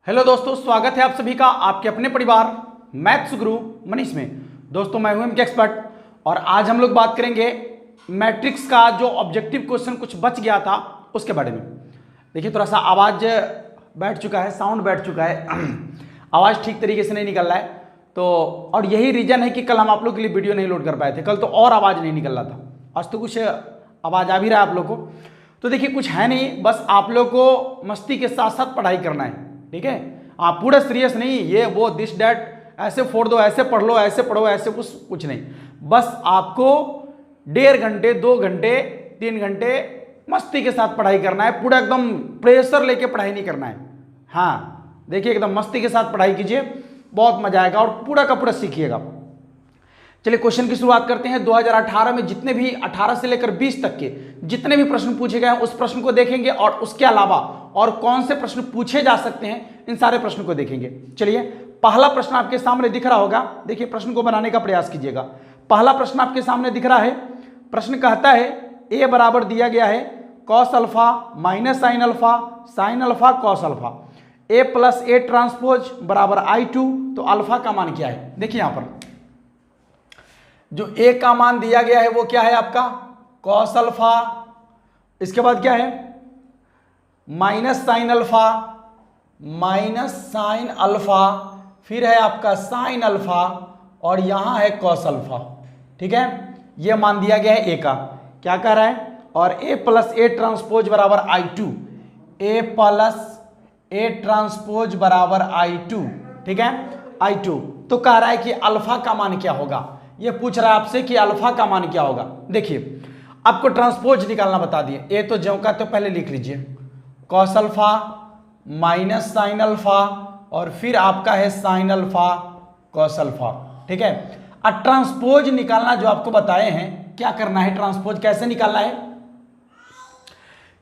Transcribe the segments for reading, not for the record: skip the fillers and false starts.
Hello दोस्तों, स्वागत है आप सभी का आपके अपने परिवार मैथ्स गुरु मनीष में। दोस्तों मैं हूं एमके एक्सपर्ट और आज हम लोग बात करेंगे मैट्रिक्स का जो ऑब्जेक्टिव क्वेश्चन कुछ बच गया था उसके बारे में। देखिए थोड़ा सा आवाज़ बैठ चुका है, साउंड बैठ चुका है, आवाज़ ठीक तरीके से नहीं निकल रहा है। तो और यही रीज़न है कि कल हम आप लोग के लिए वीडियो नहीं लोड कर पाए थे। कल तो और आवाज़ नहीं निकल रहा था, आज तो कुछ आवाज़ आ भी रहा है आप लोग को। तो देखिए कुछ है नहीं, बस आप लोग को मस्ती के साथ साथ पढ़ाई करना है, ठीक है। आप पूरा सीरियस नहीं, ये वो दिस डैट ऐसे फोड़ दो, ऐसे पढ़ लो, ऐसे पढ़ो, ऐसे कुछ नहीं। बस आपको 1.5 घंटे 2 घंटे 3 घंटे मस्ती के साथ पढ़ाई करना है, पूरा एकदम प्रेशर लेके पढ़ाई नहीं करना है। हाँ देखिए एकदम मस्ती के साथ पढ़ाई कीजिए, बहुत मजा आएगा और पूरा का पूरा सीखिएगा। चलिए क्वेश्चन की शुरुआत करते हैं। 2018 में जितने भी 18 से लेकर 20 तक के जितने भी प्रश्न पूछे गए हैं उस प्रश्न को देखेंगे और उसके अलावा और कौन से प्रश्न पूछे जा सकते हैं इन सारे प्रश्नों को देखेंगे। चलिए पहला प्रश्न आपके सामने दिख रहा होगा, देखिए प्रश्न को बनाने का प्रयास कीजिएगा। पहला प्रश्न आपके सामने दिख रहा है। प्रश्न कहता है ए बराबर दिया गया है cos alpha minus sine alpha cos alpha, A plus A transpose बराबर I2, तो अल्फा का मान क्या है। देखिए यहां पर जो ए का मान दिया गया है वो क्या है आपका कॉस अल्फा, इसके बाद क्या है माइनस साइन अल्फा, फिर है आपका साइन अल्फा और यहां है कॉस अल्फा, ठीक है। ये मान दिया गया है ए का, क्या कह रहा है, और ए प्लस ए ट्रांसपोज बराबर I2, A plus A transpose बराबर I2, ठीक है I2। तो कह रहा है कि अल्फा का मान क्या होगा, ये पूछ रहा है आपसे कि अल्फा का मान क्या होगा। देखिए आपको ट्रांसपोज निकालना बता दिए, ए तो ज्यों का तो पहले लिख लीजिए cos alpha minus sine alpha और फिर आपका है साइन अल्फा कॉस अल्फा, ठीक है। अब ट्रांसपोज निकालना जो आपको बताए हैं, क्या करना है, ट्रांसपोज कैसे निकालना है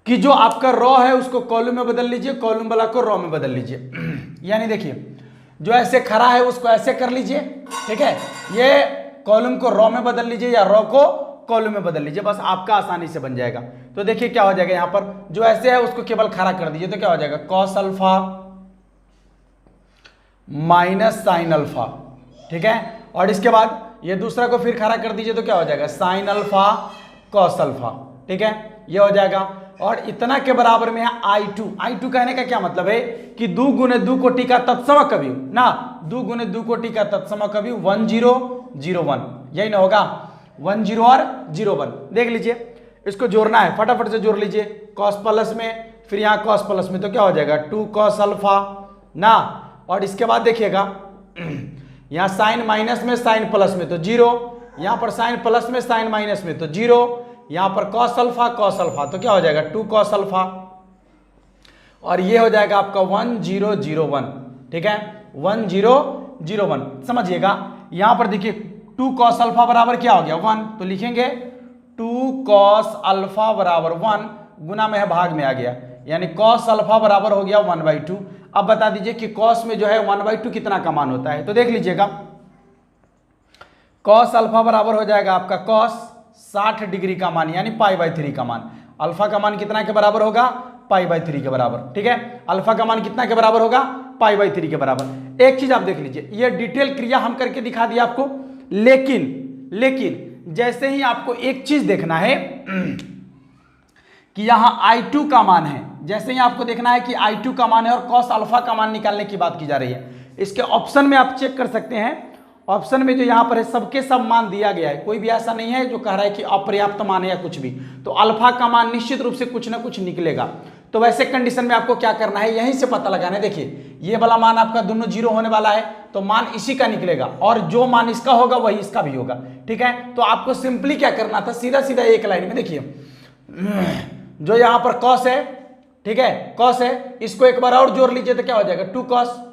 कि जो आपका रॉ है उसको कॉलम में बदल लीजिए, कॉलम वाला को रॉ में बदल लीजिए। यानी देखिए जो ऐसे खड़ा है उसको ऐसे कर लीजिए, ठीक है, ये कॉलम को रॉ में बदल लीजिए या रॉ को कॉलम में बदल लीजिए, बस आपका आसानी से बन जाएगा। तो देखिए क्या हो जाएगा, यहां पर जो ऐसे है उसको केवल खड़ा कर दीजिए, तो क्या हो जाएगा cos alpha minus sine alpha, ठीक है। और इसके बाद ये दूसरा को फिर खड़ा कर दीजिए, तो क्या हो जाएगा साइन अल्फा कॉस अल्फा, ठीक है, ये हो जाएगा। और इतना के बराबर में है I2 कहने का क्या मतलब है कि 2 गुने 2 कोटि का तत्सम कवि ना, 2 गुने 2 कोटि का तत्सम कवि 1 0 0 1, यही ना होगा 1 0 और 0 1। देख लीजिए इसको जोड़ना है, फटाफट से जोड़ लीजिए, कॉस प्लस में फिर यहाँ कॉस प्लस में, तो क्या हो जाएगा 2 कॉस अल्फा ना, और इसके बाद देखिएगा यहाँ साइन माइनस में साइन प्लस में तो 0, यहाँ पर साइन प्लस में साइन माइनस में तो 0, यहाँ पर कॉस अल्फा तो क्या हो जाएगा 2 कॉस अल्फा, और ये हो जाएगा आपका 1 0 0 1, ठीक है 1 0 0 1। समझिएगा यहां पर देखिए 2 कॉस अल्फा बराबर क्या हो गया 1, तो लिखेंगे 2 कॉस अल्फा बराबर 1, गुना में है भाग में आ गया, यानी कॉस अल्फा बराबर हो गया 1/2। अब बता दीजिए कि कॉस में जो है 1/2 कितना का मान होता है, तो देख लीजिएगा कॉस अल्फा बराबर हो जाएगा आपका कॉस 60 डिग्री का मान, यानी π/3 का मान। अल्फा का मान कितना के बराबर होगा π/3 के बराबर, ठीक है। अल्फा का मान कितना के बराबर होगा π/3 के बराबर। एक चीज आप देख लीजिए, ये डिटेल क्रिया हम करके दिखा दिया आपको, लेकिन जैसे ही आपको एक चीज देखना है कि यहां I2 का मान है, जैसे ही आपको देखना है कि I2 का मान है और कॉस अल्फा का मान निकालने की बात की जा रही है, इसके ऑप्शन में आप चेक कर सकते हैं। ऑप्शन में जो यहां पर है सबके सब मान दिया गया है, कोई भी ऐसा नहीं है जो कह रहा है कि अपर्याप्त मान है या कुछ भी, तो अल्फा का मान निश्चित रूप से कुछ ना कुछ निकलेगा। तो वैसे कंडीशन में आपको क्या करना है, यहीं से पता लगाना है। देखिए ये वाला मान आपका दोनों 0 होने वाला है, तो मान इसी का निकलेगा और जो मान इसका होगा वही इसका भी होगा, ठीक है। तो आपको सिंपली क्या करना था, सीधा सीधा एक लाइन में देखिए जो यहां पर कॉस है, ठीक है कॉस है, इसको एक बार और जोड़ लीजिए तो क्या हो जाएगा 2 कॉस,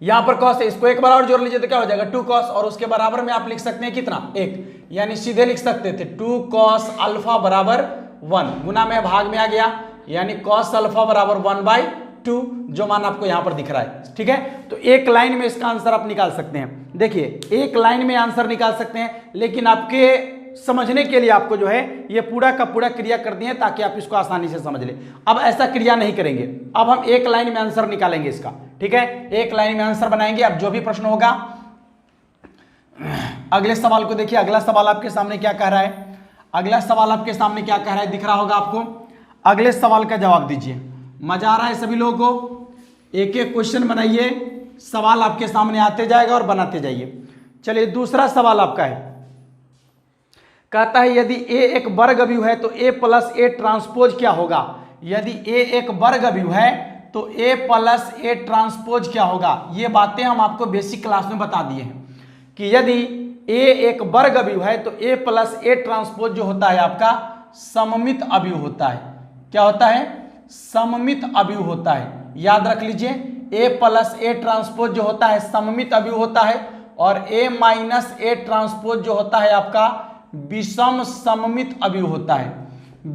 यहां पर कॉस है, इसको एक बार और जोड़ लीजिए तो क्या हो जाएगा 2 कॉस, और उसके बराबर में आप लिख सकते हैं कितना 1, यानी सीधे लिख सकते थे 2 कॉस अल्फा बराबर 1, गुना में भाग में आ गया, यानी कॉस अल्फा बराबर 1/2, जो मान आपको यहां पर दिख रहा है, ठीक है। तो एक लाइन में इसका आंसर आप निकाल सकते हैं। देखिए एक लाइन में आंसर निकाल सकते हैं, लेकिन आपके समझने के लिए आपको जो है ये पूरा का पूरा क्रिया कर दिए ताकि आप इसको आसानी से समझ लें। अब ऐसा क्रिया नहीं करेंगे, अब हम एक लाइन में आंसर निकालेंगे इसका, ठीक है, एक लाइन में आंसर बनाएंगे। अब जो भी प्रश्न होगा, अगले सवाल को देखिए, अगला सवाल आपके सामने क्या कह रहा है, अगला सवाल आपके सामने क्या कह रहा है, दिख रहा होगा आपको। अगले सवाल का जवाब दीजिए। मजा आ रहा है सभी लोगों को? एक एक क्वेश्चन बनाइए, सवाल आपके सामने आते जाएगा और बनाते जाइए। चलिए दूसरा सवाल आपका है, कहता है यदि a एक वर्ग अवयव है तो a प्लस a ट्रांसपोज क्या होगा। यदि a एक वर्ग अवयव है तो a प्लस a ट्रांसपोज क्या होगा। ये बातें हम आपको बेसिक क्लास में बता दिए हैं कि यदि a एक वर्ग अवयव है तो a प्लस a ट्रांसपोज जो होता है आपका सममित अवयव होता है। क्या होता है? सममित अवयव होता है। याद रख लीजिए, a प्लस a ट्रांसपोज जो होता है सममित अवयव होता है, और a माइनस a ट्रांसपोज जो होता है आपका विषम सममित अवयव होता है।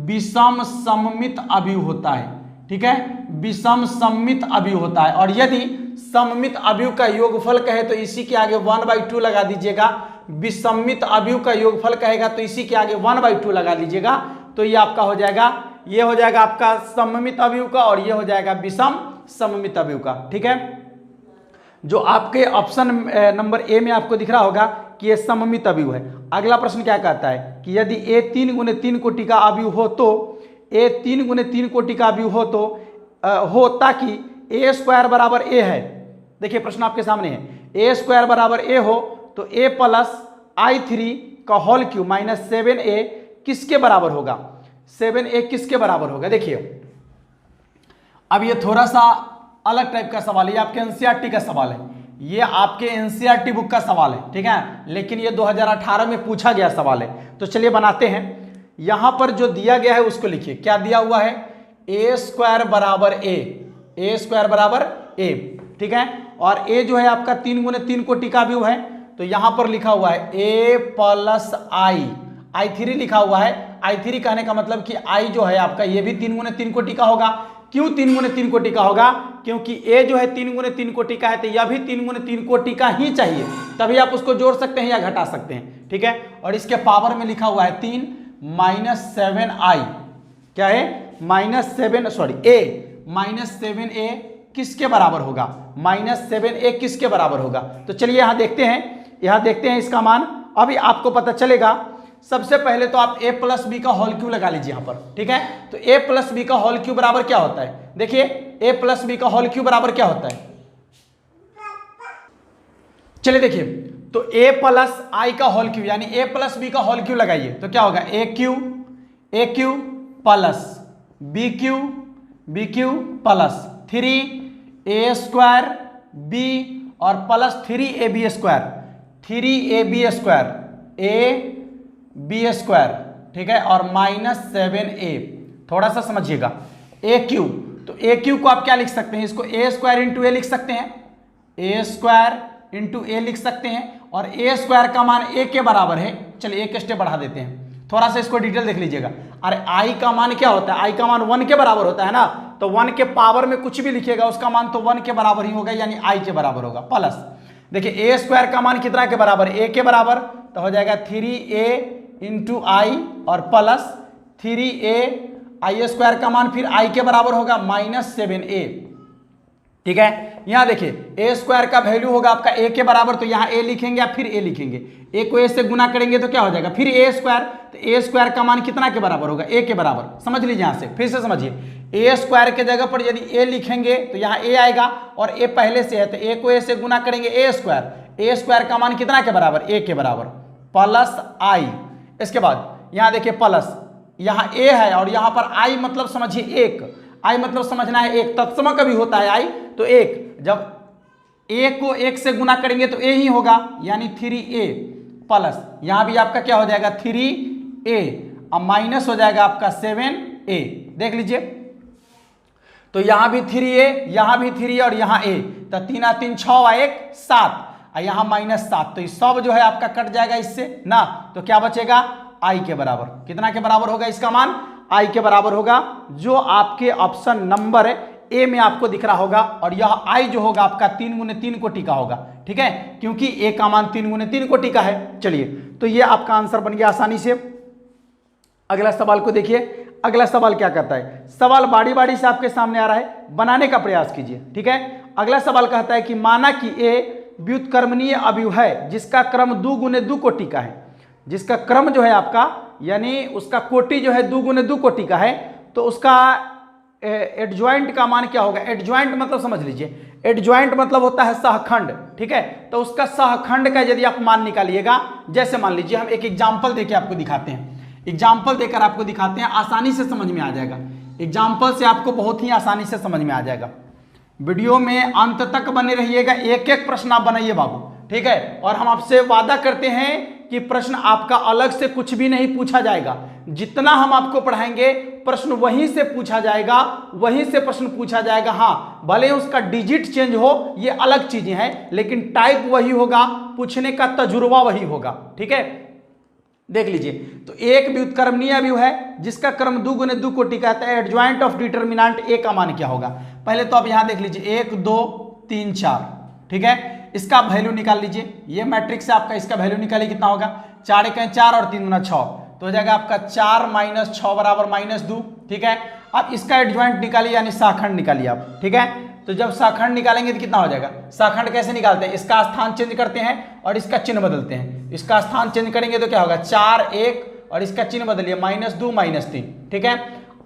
विषम सममित अवयव होता है, ठीक है, विषम सममित अवयव होता है। और यदि सममित अवयव का योगफल कहे तो इसी के आगे 1/2 लगा दीजिएगा। विषमित अवयव का योगफल कहेगा तो इसी के आगे 1/2 लगा लीजिएगा। तो ये आपका हो जाएगा, ये हो जाएगा आपका सममित अवयव का, और ये हो जाएगा विषम सममित अवयव का, ठीक है। जो आपके ऑप्शन नंबर ए में आपको दिख रहा होगा कि ये सममित अवयव है। अगला प्रश्न क्या कहता है कि यदि a 3 गुने 3 कोटि का अवयव हो तो a 3 गुने 3 कोटि का अवयव हो तो हो ताकि a स्क्वायर बराबर a है। देखिए प्रश्न आपके सामने है, a स्क्वायर बराबर a हो तो a प्लस i3 का होल क्यूब माइनस 7a किसके बराबर होगा। 7a किसके बराबर होगा। देखिए अब ये थोड़ा सा अलग टाइप का सवाल है, ये आपके एनसीईआरटी का सवाल है, ये आपके एनसीईआरटी बुक का सवाल है, ठीक है, लेकिन ये 2018 में पूछा गया सवाल है। तो चलिए बनाते हैं। यहां पर जो दिया गया है उसको लिखिए। क्या दिया हुआ है? a स्क्वायर बराबर a स्क्वायर बराबर a, ठीक है, और a जो है आपका 3 गुने 3 कोटि का अवयव है। तो यहां पर लिखा हुआ है a प्लस i3 लिखा हुआ है। i3 कहने का मतलब कि i जो है आपका ये भी 3 गुने 3 कोटि का होगा। क्यों 3 गुने 3 कोटि का होगा? क्योंकि a जो है 3 गुने 3 कोटि का है तो यह भी 3 गुने 3 कोटि का ही चाहिए, तभी आप उसको जोड़ सकते हैं या घटा सकते हैं, ठीक है। और इसके पावर में लिखा हुआ है 3 माइनस 7i, क्या है माइनस 7a किसके बराबर होगा, माइनस 7a किसके बराबर होगा। तो चलिए यहां देखते हैं इसका मान। अभी आपको पता चलेगा। सबसे पहले तो आप a प्लस बी का होल क्यूब लगा लीजिए यहाँ पर, ठीक है। तो a प्लस बी का होल क्यूब बराबर क्या होता है? देखिए a प्लस बी का होल क्यूब बराबर क्या होता है, चलिए देखिए। तो a प्लस आई का होल क्यूब यानी a प्लस बी का होल क्यूब लगाइए तो क्या होगा, a cube plus B cube plus 3a square b और प्लस 3ab स्क्वायर, ठीक है, और माइनस 7a। थोड़ा सा समझिएगा, a क्यूब, तो a क्यूब को आप क्या लिख सकते हैं, इसको a स्क्वायर इंटू ए लिख सकते हैं, a स्क्वायर इंटू ए लिख सकते हैं, और a स्क्वायर का मान a के बराबर है। चलिए एक स्टेप बढ़ा देते हैं, थोड़ा सा इसको डिटेल देख लीजिएगा। अरे i का मान क्या होता है, i का मान 1 के बराबर होता है ना, तो 1 के पावर में कुछ भी लिखिएगा उसका मान तो 1 के बराबर ही होगा, यानी i के बराबर होगा। प्लस देखिए a स्क्वायर का मान कितना के बराबर, a के बराबर, तो हो जाएगा 3a इंटू आई और प्लस 3a आई स्क्वायर का मान फिर i के बराबर होगा माइनस 7a, ठीक है। यहां देखिए a स्क्वायर का वैल्यू होगा आपका a के बराबर, तो यहां a लिखेंगे या फिर a लिखेंगे, a को a से गुना करेंगे तो क्या हो जाएगा फिर a स्क्वायर, तो a स्क्वायर का मान कितना के बराबर होगा, a के बराबर। समझ लीजिए, यहां से फिर से समझिए, a स्क्वायर के जगह पर यदि a लिखेंगे तो यहाँ a आएगा, और a पहले से है तो a को a से गुना करेंगे a स्क्वायर का मान कितना के बराबर, a के बराबर प्लस i। इसके बाद यहां देखिए प्लस, यहां a है और यहां पर i मतलब समझिए 1, i मतलब समझना है 1, तत्सम कभी होता है i, तो 1, जब a को 1 से गुना करेंगे तो a ही होगा, यानी 3a प्लस यहां भी आपका क्या हो जाएगा 3a, अब माइनस हो जाएगा आपका 7a। देख लीजिए, तो यहां भी 3a, यहां भी 3a और यहां a, तो 3 और 3 6 और 1 7, यहां माइनस 7, तो ये सब जो है आपका कट जाएगा इससे ना, तो क्या बचेगा i के बराबर। कितना के बराबर होगा इसका मान, i के बराबर होगा, जो आपके ऑप्शन नंबर ए में आपको दिख रहा होगा। और यह i जो होगा आपका 3 गुने 3 कोटि का होगा, ठीक है, क्योंकि a का मान 3 गुने 3 कोटि का है। चलिए तो ये आपका आंसर बन गया आसानी से। अगला सवाल को देखिए, अगला सवाल क्या कहता है, सवाल बारी बारी से आपके सामने आ रहा है, बनाने का प्रयास कीजिए, ठीक है। अगला सवाल कहता है कि माना कि ए व्युत्क्रमणीय अवयव है जिसका क्रम 2 गुने 2 कोटि का है, जिसका क्रम जो है आपका यानी उसका कोटि जो है 2 गुने 2 कोटि का है, तो उसका एडजॉइंट का मान क्या होगा। एडजॉइंट मतलब समझ लीजिए, एडजॉइंट मतलब होता है सहखंड, ठीक है। तो उसका सहखंड का यदि आप मान निकालिएगा, जैसे मान लीजिए हम एक एग्जाम्पल देके आपको दिखाते हैं, एग्जाम्पल देकर आपको दिखाते हैं, आसानी से समझ में आ जाएगा। एग्जाम्पल से आपको बहुत ही आसानी से समझ में आ जाएगा। वीडियो में अंत तक बने रहिएगा, एक एक प्रश्न आप बनाइए बाबू, ठीक है। और हम आपसे वादा करते हैं कि प्रश्न आपका अलग से कुछ भी नहीं पूछा जाएगा, जितना हम आपको पढ़ाएंगे प्रश्न वहीं से पूछा जाएगा, वहीं से प्रश्न पूछा जाएगा। हाँ, भले उसका डिजिट चेंज हो, ये अलग चीजें हैं, लेकिन टाइप वही होगा, पूछने का तजुर्बा वही होगा, ठीक है। देख लीजिए, तो एक व्युत्क्रमणीय अवयव है जिसका क्रम 2 गुने 2 कोटि का है, एडजॉइंट ऑफ डिटरमिनेंट ए का मान क्या होगा। पहले तो आप यहां देख लीजिए 1 2 3 4, ठीक है। इसका वैल्यू निकाल लीजिए, ये मैट्रिक्स से आपका इसका वैल्यू निकालिए, कितना होगा 4 × 4 और 3 × 6, तो हो जाएगा आपका 4 - 6 बराबर -2, ठीक है। अब इसका एडजॉइंट निकालिए यानी शाखंड निकालिए आप, ठीक है। तो जब शाखंड निकालेंगे तो कितना हो जाएगा, शाखंड कैसे निकालते हैं, इसका स्थान चेंज करते हैं और इसका चिन्ह बदलते हैं। इसका स्थान चेंज करेंगे तो क्या होगा 4 1 और इसका चिन्ह बदलिए -2 -3, ठीक है।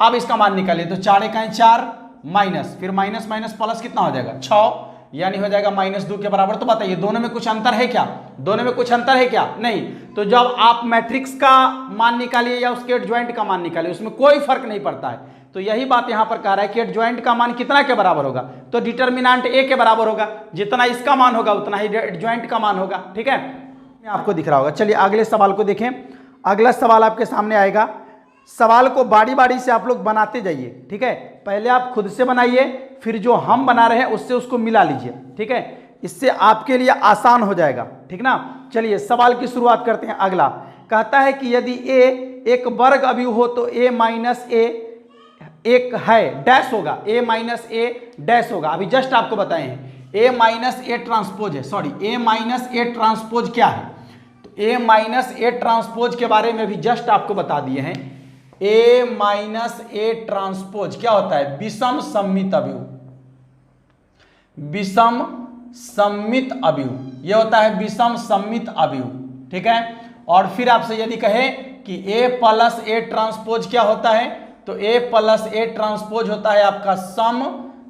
अब इसका मान निकालिए, तो 4 × 4 माइनस, फिर माइनस माइनस प्लस कितना हो जाएगा 6, यानी हो जाएगा -2 के बराबर। तो बताइए दोनों में कुछ अंतर है क्या, दोनों में कुछ अंतर है क्या, नहीं। तो जब आप मैट्रिक्स का मान निकालिए या उसके एडजॉइंट का मान निकालिए, उसमें कोई फर्क नहीं पड़ता है। तो यही बात यहां पर कह रहा है कि एडजॉइंट का मान कितना के बराबर होगा, तो डिटरमिनेंट ए के बराबर होगा, जितना इसका मान होगा उतना ही एडजॉइंट का मान होगा, ठीक है। आपको दिख रहा होगा। चलिए अगले सवाल को देखें। अगला सवाल आपके सामने आएगा, सवाल को बारी बारी से आप लोग बनाते जाइए, ठीक है। पहले आप खुद से बनाइए, फिर जो हम बना रहे हैं उससे उसको मिला लीजिए, ठीक है। इससे आपके लिए आसान हो जाएगा, ठीक ना। चलिए सवाल की शुरुआत करते हैं। अगला कहता है कि यदि ए एक वर्ग अवयव हो तो a - a एक है डैश होगा, a - a डैश होगा। अभी जस्ट आपको बताए हैं a - a ट्रांसपोज है, सॉरी a - a ट्रांसपोज क्या है, तो a - a ट्रांसपोज के बारे में भी जस्ट आपको बता दिए हैं। a - a ट्रांसपोज क्या होता है, विषम सममित अवयव, विषम सममित अवयव, ये होता है विषम सममित अवयव, ठीक है। और फिर आपसे यदि कहे कि a + a ट्रांसपोज क्या होता है, तो a + a ट्रांसपोज होता है आपका सम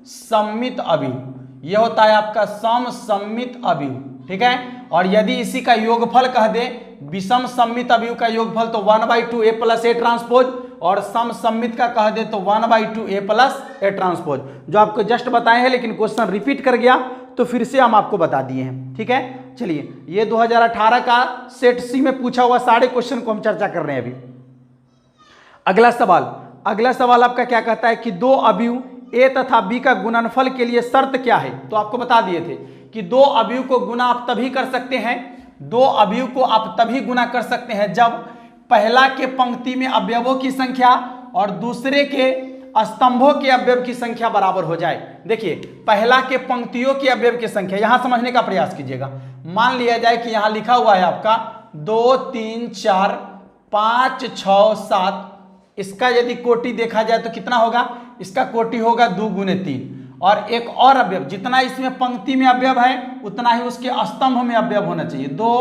सममित अवयव, यह होता है आपका सम सममित अवयव, ठीक है। और यदि इसी का योगफल कह दे, विषम सममित अवयव का योगफल, तो 1/2 a + a ट्रांसपोज, और सम सममित का कह दे तो 1/2 a + a ट्रांसपोज, जो आपको जस्ट बताए हैं, लेकिन क्वेश्चन रिपीट कर गया तो फिर से हम आपको बता दिए हैं, ठीक है। चलिए ये 2018 का सेट सी में पूछा हुआ सारे क्वेश्चन को हम चर्चा कर रहे हैं अभी। अगला सवाल आपका क्या कहता है कि 2 अवयव a तथा b का गुणनफल के लिए शर्त क्या है। तो आपको बता दिए थे कि 2 अवयव को गुना आप तभी कर सकते हैं, 2 अवयव को आप तभी गुना कर सकते हैं जब पहला के पंक्ति में अवयवों की संख्या और दूसरे के स्तंभों के अवयव की संख्या बराबर हो जाए। देखिए पहला के पंक्तियों की अवयव की संख्या, यहां समझने का प्रयास कीजिएगा। मान लिया जाए कि यहां लिखा हुआ है आपका 2 3 4 5 6 7, इसका यदि कोटि देखा जाए तो कितना होगा, इसका कोटि होगा 2 गुने 3, और एक और अवयव जितना इसमें पंक्ति में अवयव है उतना ही उसके स्तंभ में अवयव होना चाहिए। 2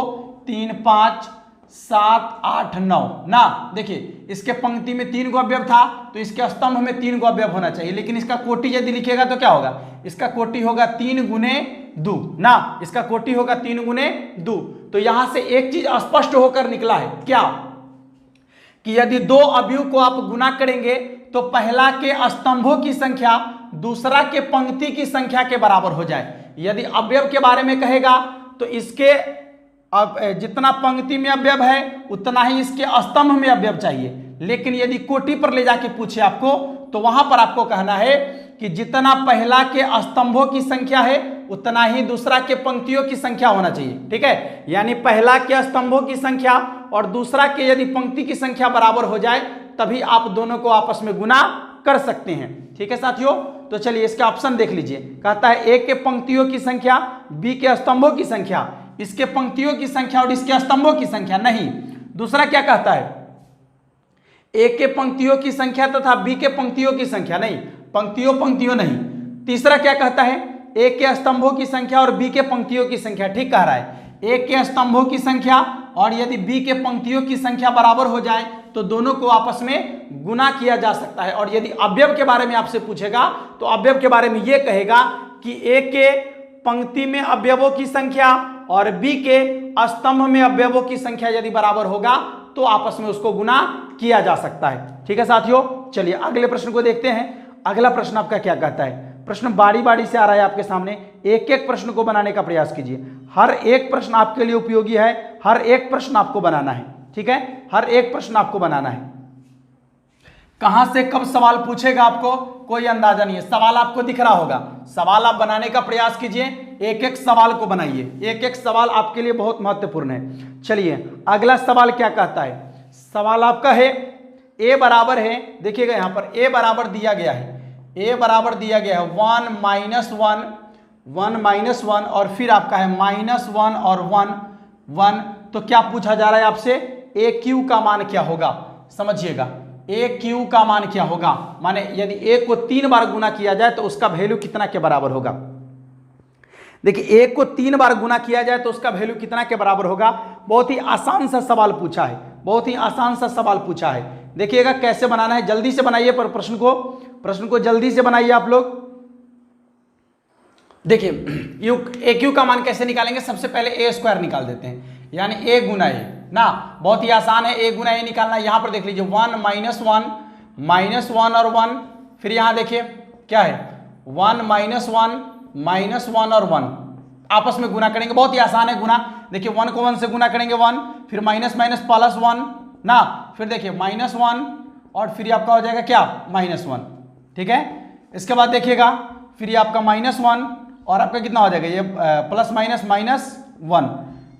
3 5 7 8 9 ना, देखिए इसके पंक्ति में 3 गो अवयव था तो इसके स्तंभ में 3 गो अवयव होना चाहिए, लेकिन इसका कोटि यदि लिखेगा तो क्या होगा, इसका कोटि होगा 3 गुने 2 ना, इसका कोटि होगा 3 गुने 2। तो यहां से एक चीज स्पष्ट होकर निकला है क्या, कि यदि 2 अवयव को आप गुना करेंगे तो पहला के स्तंभों की संख्या दूसरा के पंक्ति की संख्या के बराबर हो जाए। यदि अवयव के बारे में कहेगा तो इसके अब जितना पंक्ति में अवयव है उतना ही इसके स्तंभ में अवयव चाहिए, लेकिन यदि कोटि पर ले जाके पूछे आपको तो वहां पर आपको कहना है कि जितना पहला के स्तंभों की संख्या है उतना ही दूसरा के पंक्तियों की संख्या होना चाहिए, ठीक है। यानी पहला के स्तंभों की संख्या और दूसरा के यदि पंक्ति की संख्या बराबर हो जाए तभी आप दोनों को आपस में गुना कर सकते हैं, ठीक है साथियों। तो चलिए इसका ऑप्शन देख लीजिए, कहता है ए के पंक्तियों की संख्या, बी के स्तंभों की संख्या, इसके पंक्तियों की संख्या और इसके स्तंभों की संख्या नहीं। दूसरा क्या कहता है, ए के पंक्तियों की संख्या तथा बी के पंक्तियों की संख्या नहीं, पंक्तियों नहीं। तीसरा क्या कहता है, ए के स्तंभों की संख्या और बी के पंक्तियों की संख्या। ठीक कह रहा है, ए के स्तंभों की संख्या और यदि बी के पंक्तियों की संख्या बराबर हो जाए तो दोनों को आपस में गुना किया जा सकता है। और यदि अवयव के बारे में आपसे पूछेगा तो अवयव के बारे में यह कहेगा कि ए के पंक्ति में अवयवों की संख्या और बी के स्तंभ में अवयवों की संख्या यदि बराबर होगा तो आपस में उसको गुना किया जा सकता है। ठीक है साथियों, चलिए अगले प्रश्न को देखते हैं। अगला प्रश्न आपका क्या कहता है, प्रश्न बारी बारी से आ रहा है आपके सामने, एक एक प्रश्न को बनाने का प्रयास कीजिए। हर एक प्रश्न आपके लिए उपयोगी है, हर एक प्रश्न आपको बनाना है। ठीक है, हर एक प्रश्न आपको बनाना है। कहां से कब सवाल पूछेगा आपको कोई अंदाजा नहीं है। सवाल आपको दिख रहा होगा, सवाल आप बनाने का प्रयास कीजिए, एक एक सवाल को बनाइए, एक एक सवाल आपके लिए बहुत महत्वपूर्ण है। चलिए अगला सवाल क्या कहता है, सवाल आपका है ए बराबर है, देखिएगा यहां पर ए बराबर दिया गया है, ए बराबर दिया गया है 1 -1 और फिर आपका है -1 और 1 तो क्या पूछा जा रहा है आपसे, ए क्यू का मान क्या होगा। समझिएगा ए क्यू का मान क्या होगा, माने यदि ए को 3 बार गुना किया जाए तो उसका वैल्यू कितना के बराबर होगा। देखिए ए को 3 बार गुना किया जाए तो उसका वैल्यू कितना के बराबर होगा। बहुत ही आसान सा सवाल पूछा है, बहुत ही आसान सा सवाल पूछा है। देखिएगा कैसे बनाना है, जल्दी से बनाइए पर प्रश्न को जल्दी से बनाइए आप लोग। देखिए ए क्यू का मान कैसे निकालेंगे, सबसे पहले ए स्क्वायर निकाल देते हैं, यानी ए गुना ए ना, बहुत ही आसान है ए गुना ए निकालना। यहां पर देख लीजिए 1 -1 और 1, फिर यहां देखिए क्या है 1 -1 और 1 आपस में गुना करेंगे, बहुत ही आसान है गुना। देखिए 1 को 1 से गुना करेंगे 1, फिर माइनस प्लस 1 ना, फिर देखिए -1 और फिर आपका हो जाएगा क्या -1। ठीक है, इसके बाद देखिएगा फिर ये आपका -1 और आपका कितना हो जाएगा, ये प्लस -1,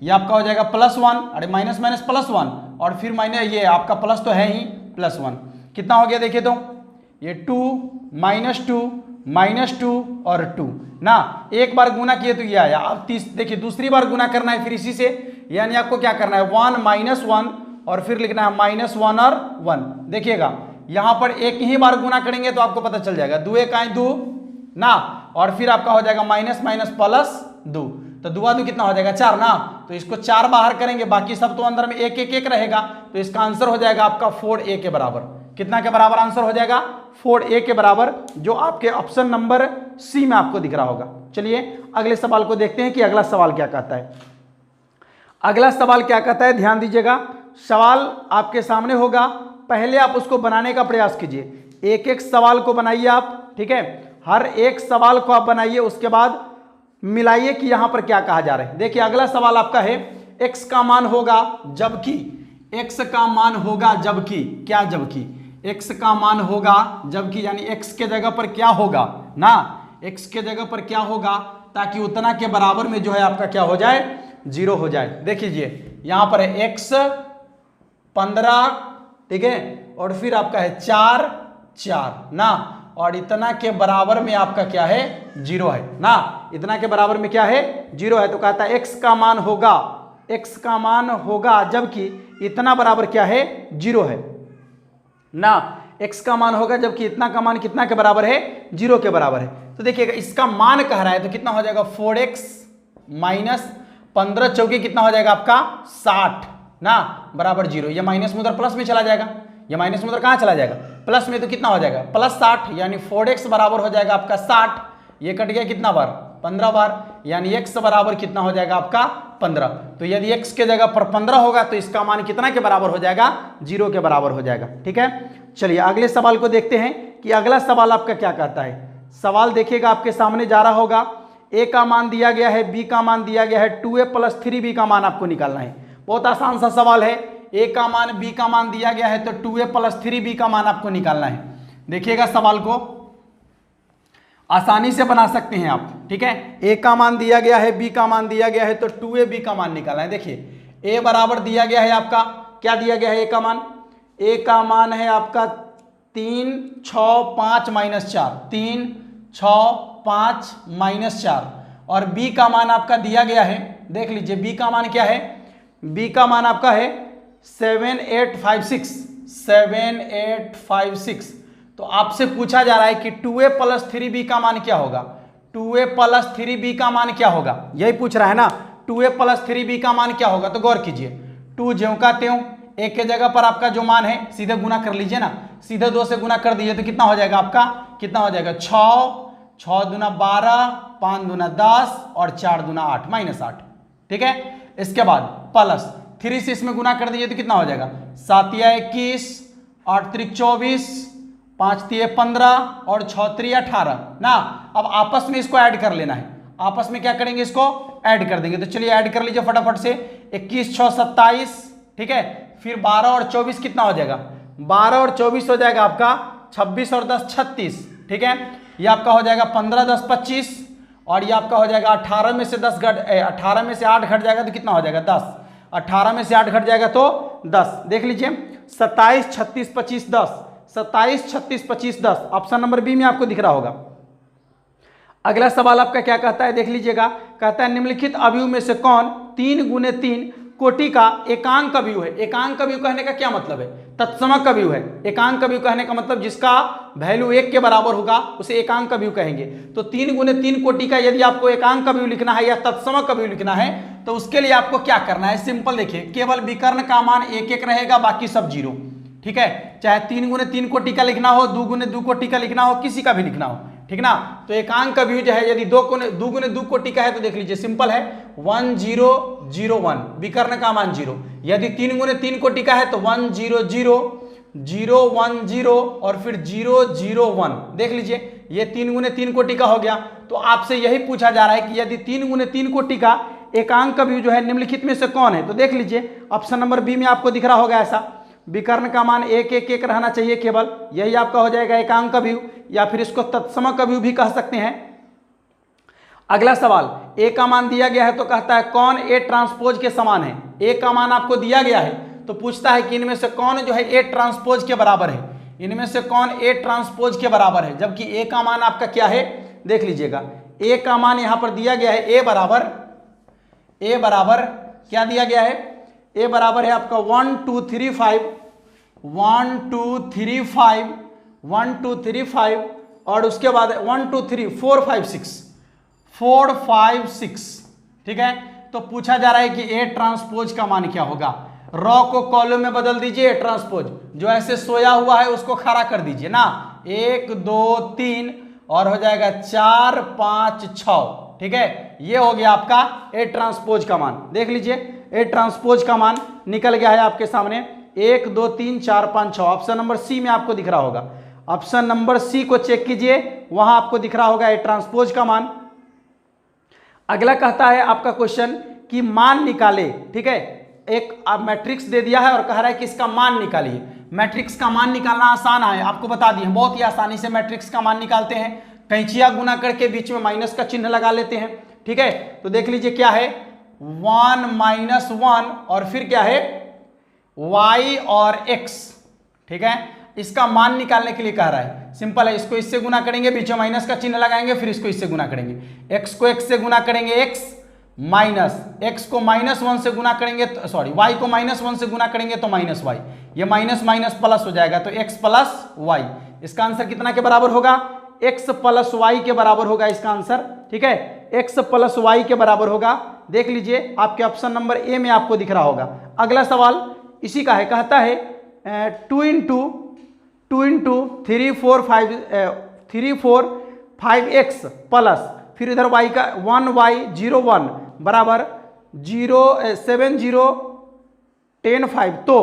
ये आपका हो जाएगा +1, अरे माइनस +1 और फिर माइनस ये आपका प्लस तो है ही +1, कितना हो गया देखिए तो ये 2 -2 और 2 ना, एक बार गुना किए तो ये आया। अब देखिए दूसरी बार गुना करना है फिर इसी से, यानी आपको क्या करना है 1 -1 और फिर लिखना है -1 और 1। देखिएगा यहां पर एक ही बार गुना करेंगे तो आपको पता चल जाएगा 2 × 2 ना, और फिर आपका हो जाएगा माइनस +2, तो 2 × 2 कितना हो जाएगा 4 ना, तो इसको 4 बाहर करेंगे, बाकी सब तो अंदर में 1 रहेगा, तो इसका आंसर हो जाएगा आपका 4a के बराबर। कितना के बराबर आंसर हो जाएगा, 4a के बराबर, जो आपके ऑप्शन नंबर सी में आपको दिख रहा होगा। चलिए अगले सवाल को देखते हैं कि अगला सवाल क्या कहता है। अगला सवाल क्या कहता है, ध्यान दीजिएगा, सवाल आपके सामने होगा, पहले आप उसको बनाने का प्रयास कीजिए, एक एक सवाल को बनाइए आप। ठीक है, हर एक सवाल को आप बनाइए, उसके बाद मिलाइए कि यहां पर क्या कहा जा रहा है। देखिए अगला सवाल आपका है x का मान होगा जबकि, x का मान होगा जबकि, क्या जबकि, x का मान होगा जबकि, यानी x के जगह पर क्या होगा ना, x के जगह पर क्या होगा, ताकि उतना के बराबर में जो है आपका क्या हो जाए, 0 हो जाए। देखिए यहां पर है x 15, ठीक है, और फिर आपका है 4 ना, और इतना के बराबर में आपका क्या है 0 है ना, इतना के बराबर में क्या है 0 है, तो कहता है x का मान होगा जबकि इतना बराबर क्या है 0 है ना, x का मान होगा जबकि इतना का मान कितना के बराबर है 0 के बराबर है। तो देखिएगा इसका मान कह रहा है तो कितना हो जाएगा 4x - 15 चौकी कितना हो जाएगा आपका 60 ना, बराबर 0। ये माइनस में उधर प्लस में चला जाएगा, ये माइनस में उधर कहाँ चला जाएगा, प्लस में, तो कितना हो जाएगा +60, यानी 4x बराबर हो जाएगा आपका 60, ये कट गया कितना बार 15 बार, यानी x बराबर कितना हो जाएगा आपका 15। तो यदि x के जगह पर 15 होगा तो इसका मान कितना के बराबर हो जाएगा, 0 के बराबर हो जाएगा। ठीक है, चलिए अगले सवाल को देखते हैं कि अगला सवाल आपका क्या कहता है। सवाल देखिएगा आपके सामने जा रहा होगा, a का मान दिया गया है, b का मान दिया गया है, 2a + 3b का मान आपको निकालना है। बहुत आसान सा सवाल है, a का मान b का मान दिया गया है तो 2a + 3b का मान आपको निकालना है। देखिएगा सवाल को आसानी से बना सकते हैं आप। ठीक है, a का मान दिया गया है, b का मान दिया गया है तो 2ab का मान निकालना है। देखिए a बराबर दिया गया है आपका, क्या दिया गया है a का मान, a का मान है आपका 3 6 5 -4, 3 6 5 -4, और b का मान आपका दिया गया है देख लीजिए बी का मान क्या है, बी का मान आपका है 7856, 7856। तो आपसे पूछा जा रहा है कि 2a प्लस 3b का मान क्या होगा, 2a प्लस 3b का मान क्या होगा, यही पूछ रहा है ना, 2a प्लस 3b का मान क्या होगा। तो गौर कीजिए, 2 ज्यों का त्यों, एक के जगह पर आपका जो मान है सीधे गुना कर लीजिए ना, सीधे 2 से गुना कर दीजिए तो कितना हो जाएगा आपका, कितना हो जाएगा 6, 6 दूना 12, 5 दूना 10 और 4 दूना 8, -8। ठीक है, इसके बाद प्लस 3 से इसमें गुना कर दीजिए तो कितना हो जाएगा 7 या 21, 8 त्रिक 24, 5 तिये 15 और 6 त्रि 18 ना। अब आपस में इसको ऐड कर लेना है, आपस में क्या करेंगे, इसको ऐड कर देंगे। तो चलिए ऐड कर लीजिए फटाफट से, 21 6 27, ठीक है, फिर 12 और 24 कितना हो जाएगा, 12 और 24 हो जाएगा आपका 26 और 10 36, ठीक है। ये आपका हो जाएगा 15 10 25 और ये आपका हो जाएगा 18 में से 18 में से 8 घट जाएगा तो कितना हो जाएगा 10, 18 में से 8 घट जाएगा तो 10। देख लीजिए 27 36 25 10, 27 36 25 10, ऑप्शन नंबर बी में आपको दिख रहा होगा। अगला सवाल आपका क्या कहता है, देख लीजिएगा, कहता है निम्नलिखित अवयव में से कौन 3 गुने 3 कोटि का एकांक अवयव है। एकांक अवयव कहने का क्या मतलब है, तत्समक अवयव है। एकांक अवयव कहने का मतलब जिसका वैल्यू 1 के बराबर होगा उसे एकांक अवयव कहेंगे। तो 3 गुने 3 कोटि का यदि आपको एकांक अवयव लिखना है या तत्समक अवयव लिखना है तो उसके लिए आपको क्या करना है, सिंपल देखिए, केवल विकर्ण का मान 1 1 रहेगा, बाकी सब 0। ठीक है, चाहे 3 गुने 3 कोटि का लिखना हो, 2 गुने 2 कोटि का लिखना हो, किसी का भी लिखना हो, ठीक ना। तो एकांक अवयव जो है यदि 2 गुने 2 कोटि का है तो देख लीजिए सिंपल है 1 0 0 1, विकर्ण का मान 0। यदि 3 गुने 3 कोटि का है तो 1 0 0 0 1 0 और फिर 0 0 1। देख लीजिए ये 3 गुने 3 कोटि का हो गया। तो आपसे यही पूछा जा रहा है कि यदि 3 गुने 3 कोटि का एकांक अवयव जो है निम्नलिखित में से कौन है। तो देख लीजिए ऑप्शन नंबर बी में आपको दिख रहा होगा ऐसा, विकर्ण का मान 1 1 1 रहना चाहिए केवल, यही आपका हो जाएगा एकांक अवयव, या फिर इसको तत्समक अवयव भी कह सकते हैं। अगला सवाल, ए का मान दिया गया है तो कहता है कौन ए ट्रांसपोज के समान है। ए का मान आपको दिया गया है तो पूछता है कि इनमें से कौन जो है ए ट्रांसपोज के बराबर है, इनमें से कौन ए ट्रांसपोज के बराबर है। जबकि ए का मान आपका क्या है, देख लीजिएगा, ए का मान यहां पर दिया गया है ए बराबर क्या दिया गया है, ए बराबर है आपका 1 2 3 5 1 2 3 5 1 2 3 5 और उसके बाद 1 2 3 4 5 6 4 5 6। ठीक है, तो पूछा जा रहा है कि ए ट्रांसपोज का मान क्या होगा। रॉ को कॉलम में बदल दीजिए, ए ट्रांसपोज जो ऐसे सोया हुआ है उसको खड़ा कर दीजिए ना, 1 2 3 और हो जाएगा 4 5 6। ठीक है, ये हो गया आपका ए ट्रांसपोज का मान। देख लीजिए ए ट्रांसपोज का मान निकल गया है आपके सामने, 1 2 3 4 5 6। ऑप्शन नंबर सी में आपको दिख रहा होगा, ऑप्शन नंबर सी को चेक कीजिए, वहां आपको दिख रहा होगा ए ट्रांसपोज का मान। अगला कहता है आपका क्वेश्चन कि मान निकाले। ठीक है, एक मैट्रिक्स दे दिया है और कह रहा है कि इसका मान निकालिए। मैट्रिक्स का मान निकालना आसान है, आपको बता दिए, बहुत ही आसानी से मैट्रिक्स का मान निकालते हैं। कैंचिया गुना करके बीच में माइनस का चिन्ह लगा लेते हैं। ठीक है, तो देख लीजिए क्या है 1 -1 और फिर क्या है y और x। ठीक है, इसका मान निकालने के लिए कह रहा है, सिंपल है, इसको इससे गुना करेंगे, बीच में माइनस का चिन्ह लगाएंगे, फिर इसको इससे गुना करेंगे, x को x से गुना करेंगे x माइनस x को -1 से गुना करेंगे, सॉरी y को -1 से गुना करेंगे तो -y, ये माइनस माइनस प्लस हो जाएगा तो x + y। इसका आंसर कितना के बराबर होगा, x + y के बराबर होगा इसका आंसर। ठीक है, x + y के बराबर होगा। देख लीजिए आपके ऑप्शन नंबर ए में आपको दिख रहा होगा। अगला सवाल इसी का है, कहता है 2 × 3 4 5x प्लस फिर इधर y का 1y 0 1 बराबर 0 7 0 10 5। तो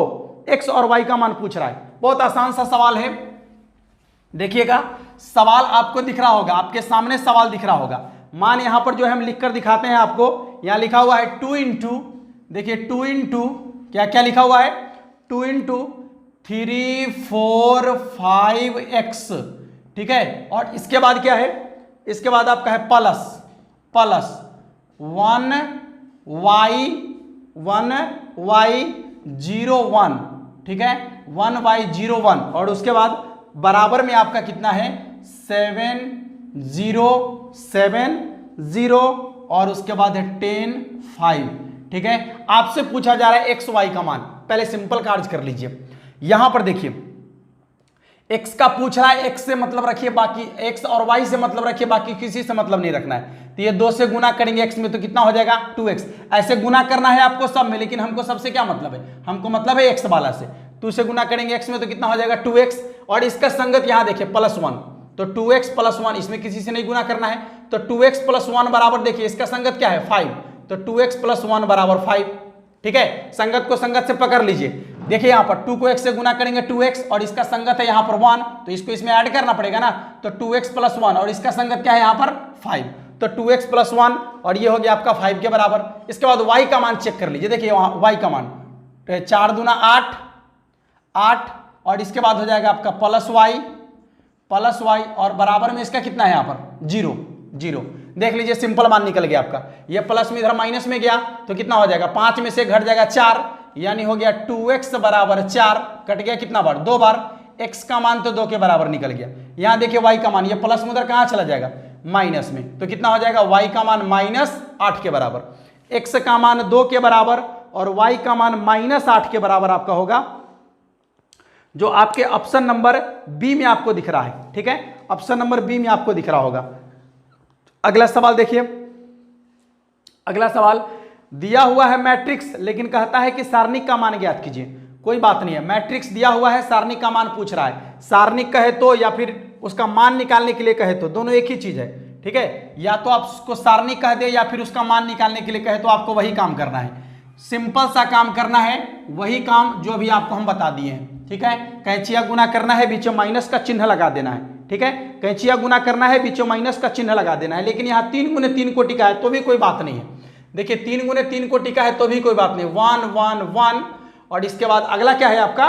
x और y का मान पूछ रहा है, बहुत आसान सा सवाल है। देखिएगा सवाल आपको दिख रहा होगा, आपके सामने सवाल दिख रहा होगा। मान यहां पर जो है हम लिखकर दिखाते हैं आपको, यहां लिखा हुआ है 2 × देखिए 2 × क्या क्या लिखा हुआ है 2 × 3 4 5x। ठीक है, और इसके बाद क्या है, इसके बाद आपका है प्लस 1y 0 1। ठीक है, 1y 0 1 और उसके बाद बराबर में आपका कितना है 7 0 7 0 और उसके बाद है टेन 5। ठीक है, आपसे पूछा जा रहा है एक्स वाई का मान। पहले सिंपल कार्य कर लीजिए। यहां पर देखिए x का पूछ रहा है, x से मतलब रखिए, बाकी x और y से मतलब रखिए, बाकी किसी से मतलब नहीं रखना है। तो ये 2 से गुना करेंगे x में तो कितना हो जाएगा 2x। ऐसे गुना करना है आपको सब में, लेकिन हमको सबसे क्या मतलब है, हमको मतलब है x वाला से। 2 से गुना करेंगे x में तो कितना हो जाएगा 2x, और इसका संगत यहां देखिए +1, तो 2x + 1, इसमें किसी से नहीं गुना करना है। तो 2x + 1 बराबर, देखिए इसका संगत क्या है 5, तो 2x + 1 बराबर 5। ठीक है, संगत को संगत से पकड़ लीजिए। देखिए यहां पर 2 को x से गुना करेंगे 2x, और इसका संगत है यहां पर 1, तो इसको इसमें ऐड करना पड़ेगा ना। तो 2x + 1 और इसका संगत क्या है यहां पर 5, तो 2x + 1 और ये हो गया आपका 5 के बराबर। इसके बाद y का मान चेक कर लीजिए। देखिए वहां y का मान 4 दूना 8 और इसके बाद हो जाएगा आपका प्लस y और बराबर में इसका कितना है यहाँ पर 0। देख लीजिए सिंपल मान निकल गया आपका। ये प्लस में इधर माइनस में गया तो कितना हो जाएगा, 5 में से घट जाएगा 4, यानी हो गया 2x बराबर 4। कट गया कितना बार, 2 बार। x का मान तो 2 के बराबर निकल गया। यहाँ देखिए y का मान, ये प्लस में उधर कहाँ चला जाएगा माइनस में, तो कितना हो जाएगा y का मान -8 के बराबर। x का मान 2 के बराबर और y का मान -8 के बराबर आपका होगा, जो आपके ऑप्शन नंबर बी में आपको दिख रहा है। ठीक है, ऑप्शन नंबर बी में आपको दिख रहा होगा। अगला सवाल देखिए। अगला सवाल दिया हुआ है मैट्रिक्स, लेकिन कहता है कि सारणिक का मान ज्ञात कीजिए। कोई बात नहीं है, मैट्रिक्स दिया हुआ है, सारणिक का मान पूछ रहा है। सारणिक कहे तो या फिर उसका मान निकालने के लिए कहे तो दोनों एक ही चीज है। ठीक है, या तो आप उसको सारणिक कह दे या फिर उसका मान निकालने के लिए कहे तो आपको वही काम करना है। सिंपल सा काम करना है, वही काम जो अभी आपको हम बता दिए हैं। ठीक है, कैंचिया गुना करना है, बीच में माइनस का चिन्ह लगा देना है। ठीक है, कैंचिया गुना करना है, बीच में माइनस का चिन्ह लगा देना है। लेकिन यहाँ 3 गुने 3 कोटि का है तो भी कोई बात नहीं है। देखिए 3 गुने 3 कोटि का है तो भी कोई बात नहीं, 1 1 1। और इसके बाद अगला क्या है आपका,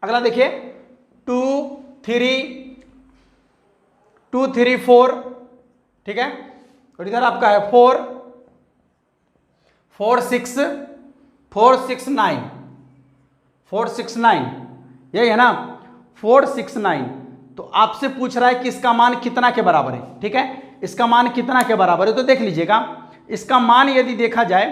अगला देखिए 2 3 4। ठीक है, और इधर आपका है 4 6 9, यही है ना 4 6 9। तो आपसे पूछ रहा है कि इसका मान कितना के बराबर है। ठीक है, इसका मान कितना के बराबर है, तो देख लीजिएगा इसका मान यदि देखा जाए,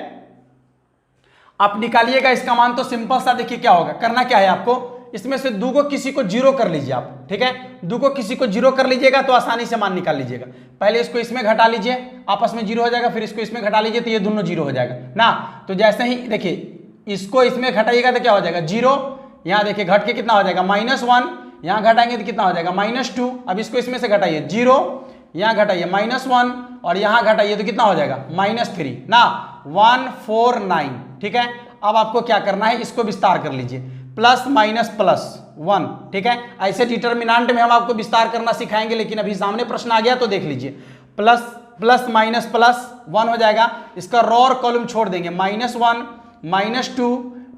आप निकालिएगा इसका मान, तो सिंपल सा देखिए क्या होगा। करना क्या है आपको, इसमें से 2 को किसी को 0 कर लीजिए आप। ठीक है, 2 को किसी को 0 कर लीजिएगा तो आसानी से मान निकाल लीजिएगा। पहले इसको इसमें घटा लीजिए, आपस में 0 हो जाएगा, फिर इसको इसमें घटा लीजिए तो ये दोनों 0 हो जाएगा ना। तो जैसे ही देखिए इसको इसमें घटाइएगा तो क्या हो जाएगा 0, यहाँ देखिए घट के कितना हो जाएगा -1, यहाँ घटाएंगे तो कितना हो जाएगा -2। अब इसको इसमें से घटाइए 0, यहाँ घटाइए -1 और यहाँ घटाइए तो कितना हो जाएगा -3 ना, 1 4 9। ठीक है, अब आपको क्या करना है, इसको विस्तार कर लीजिए, प्लस माइनस प्लस 1। ठीक है, ऐसे डिटर्मिनेंट में हम आपको विस्तार करना सिखाएंगे, लेकिन अभी सामने प्रश्न आ गया तो देख लीजिए। प्लस माइनस प्लस 1 हो जाएगा, इसका रो और कॉलम छोड़ देंगे, -1 -2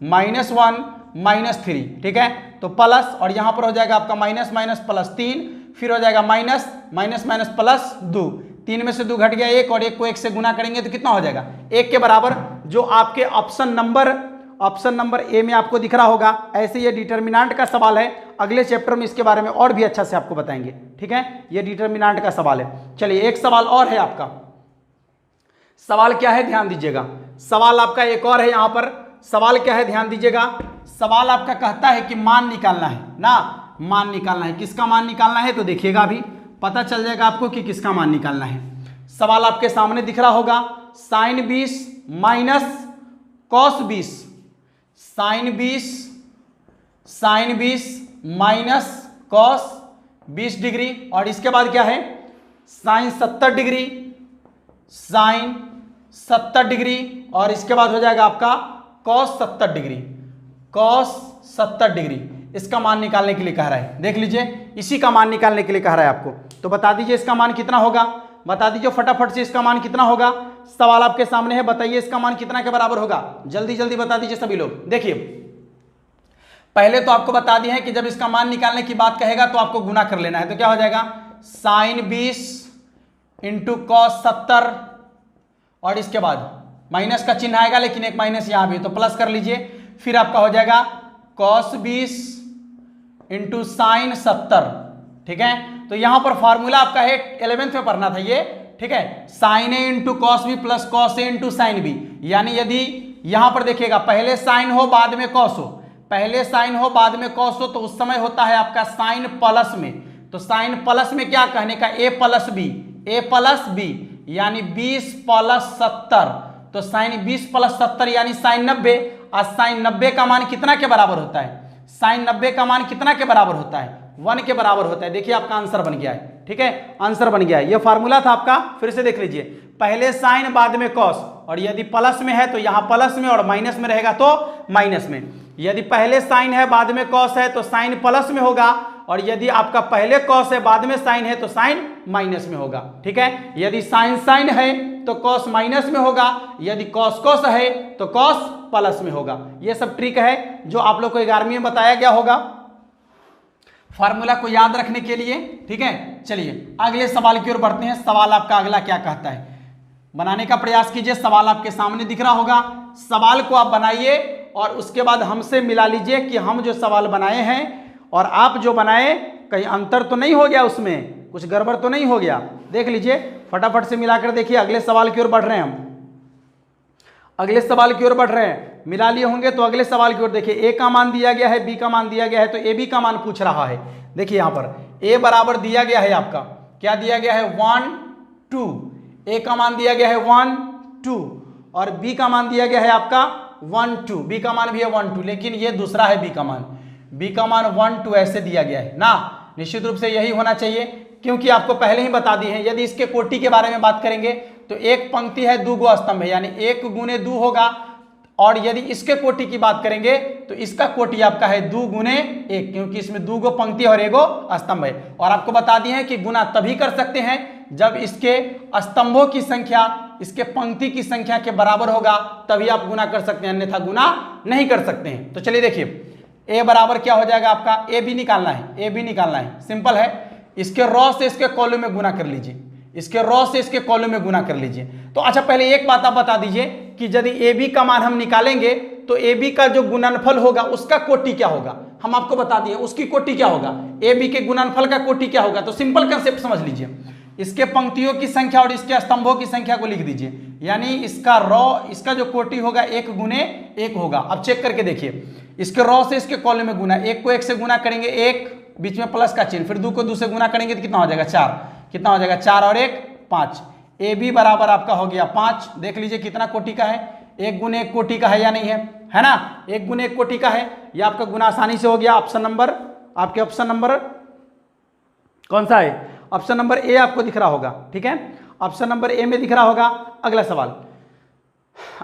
-1 -3। ठीक है, तो प्लस और यहां पर हो जाएगा आपका माइनस माइनस प्लस 3, फिर हो जाएगा माइनस माइनस प्लस 2। 3 में से 2 घट गया 1 और 1 को 1 से गुना करेंगे तो कितना हो जाएगा 1 के बराबर, जो आपके ऑप्शन नंबर ए में आपको दिख रहा होगा। ऐसे ये डिटर्मिनेंट का सवाल है, अगले चैप्टर में इसके बारे में और भी अच्छा से आपको बताएंगे। ठीक है, ये डिटर्मिनेंट का सवाल है। चलिए एक सवाल और है आपका। सवाल क्या है ध्यान दीजिएगा, सवाल आपका एक और है। यहां पर सवाल क्या है ध्यान दीजिएगा। सवाल आपका कहता है कि मान निकालना है ना, मान निकालना है। किसका मान निकालना है तो देखिएगा, अभी पता चल जाएगा आपको कि किसका मान निकालना है। सवाल आपके सामने दिख रहा होगा, sin 20 minus cos 20, sin 20 minus cos 20 degree, और इसके बाद क्या है sin 70 डिग्री, sin 70 डिग्री, और इसके बाद हो जाएगा आपका cos 70 डिग्री, cos 70 डिग्री। इसका मान निकालने के लिए कह रहा है। देख लीजिए, इसी का मान निकालने के लिए कह रहा है आपको। तो बता दीजिए इसका मान कितना होगा, बता दीजिए फटाफट से इसका मान कितना होगा। सवाल आपके सामने है, बताइए इसका मान कितना के बराबर होगा, जल्दी जल्दी बता दीजिए सभी लोग। देखिए पहले तो आपको बता दिया है कि जब इसका मान निकालने की बात कहेगा तो आपको गुना कर लेना है। तो क्या हो जाएगा sin 20 इंटू cos 70, और इसके बाद माइनस का चिन्ह आएगा, लेकिन एक माइनस यहां भी, तो प्लस कर लीजिए। फिर आपका हो जाएगा cos 20 इंटू sin 70। ठीक है, तो यहां पर फॉर्मूला आपका है 11th में पढ़ना था, ये ठीक है, sine A into cos B plus cos A into sine B. यानी यदि यहां पर देखिएगा पहले साइन हो बाद में कॉस हो, पहले साइन हो बाद में कॉस हो, तो उस समय होता है आपका साइन प्लस में। तो साइन प्लस में क्या कहने का, ए प्लस बी, ए प्लस बी यानी 20 प्लस 70। तो साइन 20 प्लस 70 यानी साइन 90। और साइन 90 का मान कितना के बराबर होता है, साइन 90 का मान कितना के बराबर होता है, 1 के बराबर होता है। देखिए आपका आंसर बन गया है, ठीक है, आंसर बन गया है। ये फार्मूला था आपका, फिर से देख लीजिए, पहले साइन बाद में कॉस, और यदि प्लस में है तो यहां प्लस में, और माइनस में रहेगा तो माइनस में। यदि पहले साइन है बाद में कॉस है तो साइन प्लस में होगा, और यदि आपका पहले कॉस है बाद में साइन है तो साइन माइनस में होगा, ठीक है। यदि साइन साइन है तो कॉस माइनस में होगा, यदि कॉस कॉस है तो कॉस प्लस में होगा। ये सब ट्रिक है जो आप लोग को 11वीं में बताया गया होगा फार्मूला को याद रखने के लिए, ठीक है। चलिए अगले सवाल की ओर बढ़ते हैं। सवाल आपका अगला क्या कहता है, बनाने का प्रयास कीजिए। सवाल आपके सामने दिख रहा होगा, सवाल को आप बनाइए और उसके बाद हमसे मिला लीजिए कि हम जो सवाल बनाए हैं और आप जो बनाए कहीं अंतर तो नहीं हो गया, उसमें कुछ गड़बड़ तो नहीं हो गया। देख लीजिए, फटाफट से मिलाकर देखिए। अगले सवाल की ओर बढ़ रहे हैं हम, अगले सवाल की ओर बढ़ रहे हैं। मिला लिए होंगे तो अगले सवाल की ओर देखिए। ए का मान दिया गया है, बी का मान दिया गया है, तो ए बी का मान पूछ रहा है। देखिए यहां पर ए बराबर दिया गया है आपका, क्या दिया गया है, 1 2। ए का मान दिया गया है 1 2, और बी का मान दिया गया है आपका 1 2। बी का मान भी है 1 2, लेकिन ये दूसरा है बी का मान, बी का मान 1 2 ऐसे दिया गया है ना। निश्चित रूप से यही होना चाहिए, क्योंकि आपको पहले ही बता दी है। यदि इसके कोटि के बारे में बात करेंगे तो एक पंक्ति है, 2 गो स्तंभ है, यानी 1 गुने 2 होगा। और यदि इसके कोटि की बात करेंगे तो इसका कोटि आपका है 2 गुने 1, क्योंकि इसमें 2 गो पंक्ति और 1 गो स्तंभ है। और आपको बता दिए हैं कि गुना तभी कर सकते हैं जब इसके स्तंभों की संख्या इसके पंक्ति की संख्या के बराबर होगा, तभी आप गुना कर सकते हैं, अन्यथा गुना नहीं कर सकते हैं। तो चलिए देखिए, ए बराबर क्या हो जाएगा आपका, ए बी निकालना है, ए बी निकालना है, सिंपल है। इसके रॉ से इसके कॉलम में गुना कर लीजिए, इसके रॉ से इसके कॉलम में गुना कर लीजिए। तो अच्छा पहले एक बात आप बता दीजिए कि यदि ए बी का मान हम निकालेंगे तो ए बी का जो गुणनफल होगा उसका कोटि क्या होगा, हम आपको बता दिए उसकी कोटि क्या होगा, ए बी के गुणनफल का कोटि क्या होगा। तो सिंपल कंसेप्ट समझ लीजिए, इसके पंक्तियों की संख्या और इसके स्तंभों की संख्या को लिख दीजिए, यानी इसका रॉ, इसका जो कोटि होगा 1 गुने 1 होगा। अब चेक करके देखिए, इसके रॉ से इसके कॉलम में गुना, 1 को 1 से गुना करेंगे 1, बीच में प्लस का चिन्ह, फिर 2 को 2 से गुना करेंगे तो कितना हो जाएगा 4, कितना हो जाएगा 4 और 1 5। ए बी बराबर आपका हो गया 5। देख लीजिए कितना कोटि का है, 1 गुने 1 कोटि का है या नहीं है ना, 1 गुने 1 कोटि का है। यह आपका गुना आसानी से हो गया। ऑप्शन नंबर, आपके ऑप्शन नंबर कौन सा है, ऑप्शन नंबर ए आपको दिख रहा होगा, ठीक है, ऑप्शन नंबर ए में दिख रहा होगा। अगला सवाल,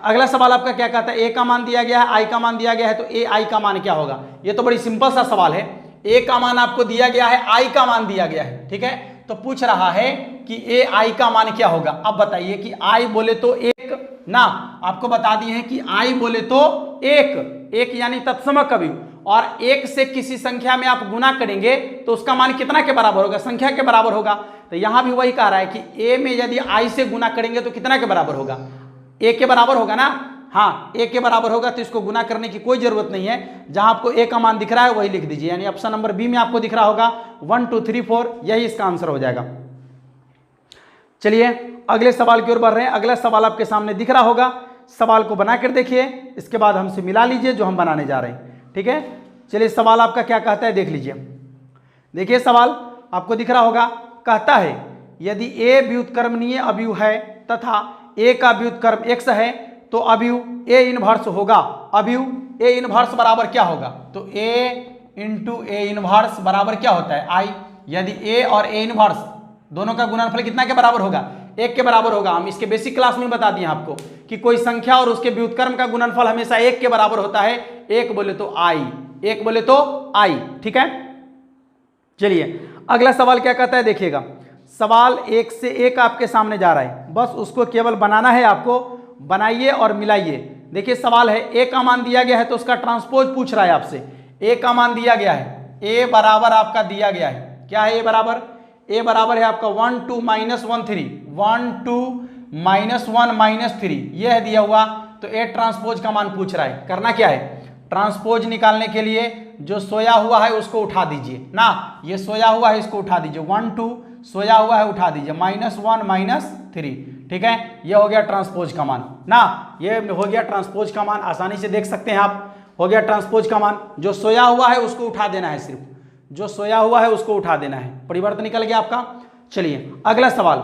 अगला सवाल आपका क्या कहता है, ए का मान दिया गया है, आई का मान दिया गया है, तो ए आई का मान क्या होगा। ये तो बड़ी सिंपल सा सवाल है, ए का मान आपको दिया गया है, आई का मान दिया गया है, ठीक है। तो पूछ रहा है कि ए आई का मान क्या होगा। अब बताइए कि आई बोले तो 1 ना, आपको बता दिए हैं कि आई बोले तो 1 यानी तत्समक अवयव, और 1 से किसी संख्या में आप गुना करेंगे तो उसका मान कितना के बराबर होगा, संख्या के बराबर होगा। तो यहां भी वही कह रहा है कि ए में यदि आई से गुना करेंगे तो कितना के बराबर होगा, 1 के बराबर होगा ना, हाँ 1 के बराबर होगा। तो इसको गुना करने की कोई जरूरत नहीं है, जहां आपको ए का मान दिख रहा है वही लिख दीजिए, यानी ऑप्शन नंबर बी में आपको दिख रहा होगा 1 2 3 4, यही इसका आंसर हो जाएगा। चलिए अगले सवाल की ओर बढ़ रहे हैं। अगला सवाल आपके सामने दिख रहा होगा, सवाल को बनाकर देखिए, इसके बाद हमसे मिला लीजिए जो हम बनाने जा रहे हैं, ठीक है। चलिए सवाल आपका क्या कहता है देख लीजिए, देखिए सवाल आपको दिख रहा होगा, कहता है यदि ए व्युत्क्रमणीय अवयव है तथा ए का व्युत्क्रम x है तो अवयव ए इनवर्स होगा। अवयव ए इनवर्स बराबर क्या होगा, तो ए इंटू ए इनवर्स बराबर क्या होता है, आई। यदि ए और ए इनवर्स दोनों का गुणनफल कितना के बराबर होगा, 1 के बराबर होगा। हम इसके बेसिक क्लास में बता दिए आपको कि कोई संख्या और उसके व्युत्क्रम का गुणनफल हमेशा 1 के बराबर होता है, 1 बोले तो आई, 1 बोले तो आई, ठीक है। चलिए अगला सवाल क्या कहता है देखिएगा, सवाल 1 से 1 आपके सामने जा रहा है, बस उसको केवल बनाना है आपको, बनाइए और मिलाइए। देखिए सवाल है ए का मान दिया गया है तो उसका ट्रांसपोज पूछ रहा है आपसे। ए का मान दिया गया है, ए बराबर आपका दिया गया है, क्या है ए बराबर, ए बराबर है आपका 1 2 -1 3, 1 2 -1 -3, यह है दिया हुआ। तो ए ट्रांसपोज का मान पूछ रहा है, करना क्या है, ट्रांसपोज निकालने के लिए जो सोया हुआ है उसको उठा दीजिए ना, ये सोया हुआ है इसको उठा दीजिए, 1 2 सोया हुआ है उठा दीजिए, -1 -3, ठीक है। ये हो गया ट्रांसपोज का मान ना, ये हो गया ट्रांसपोज का मान, आसानी से देख सकते हैं आप, हो गया ट्रांसपोज का मान। जो सोया हुआ है उसको उठा देना है, सिर्फ जो सोया हुआ है उसको उठा देना है, परिवर्तन निकल गया आपका। चलिए अगला सवाल,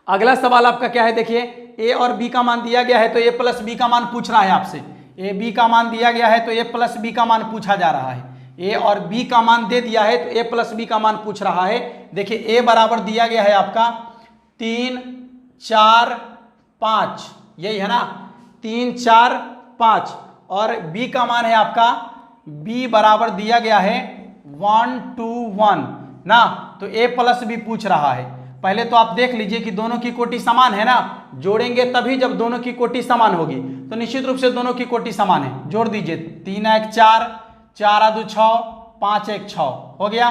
अगला सवाल आपका क्या है, देखिए ए और बी का मान दिया गया है, तो ए प्लस बी का मान पूछ रहा है आपसे। ए बी का मान दिया गया है तो ए प्लस बी का मान पूछा जा रहा है। ए और बी का मान दे दिया है तो ए प्लस बी का मान पूछ रहा है। देखिए ए बराबर दिया गया है आपका 3 4 5, यही है ना, 3 4 5, और बी का मान है आपका, बी बराबर दिया गया है 1 2 1 ना, तो ए प्लस बी पूछ रहा है। पहले तो आप देख लीजिए कि दोनों की कोटि समान है ना, जोड़ेंगे तभी जब दोनों की कोटि समान होगी, तो निश्चित रूप से दोनों की कोटि समान है। जोड़ दीजिए, 3 1 4, 4 2 6, 5 1 6, हो गया,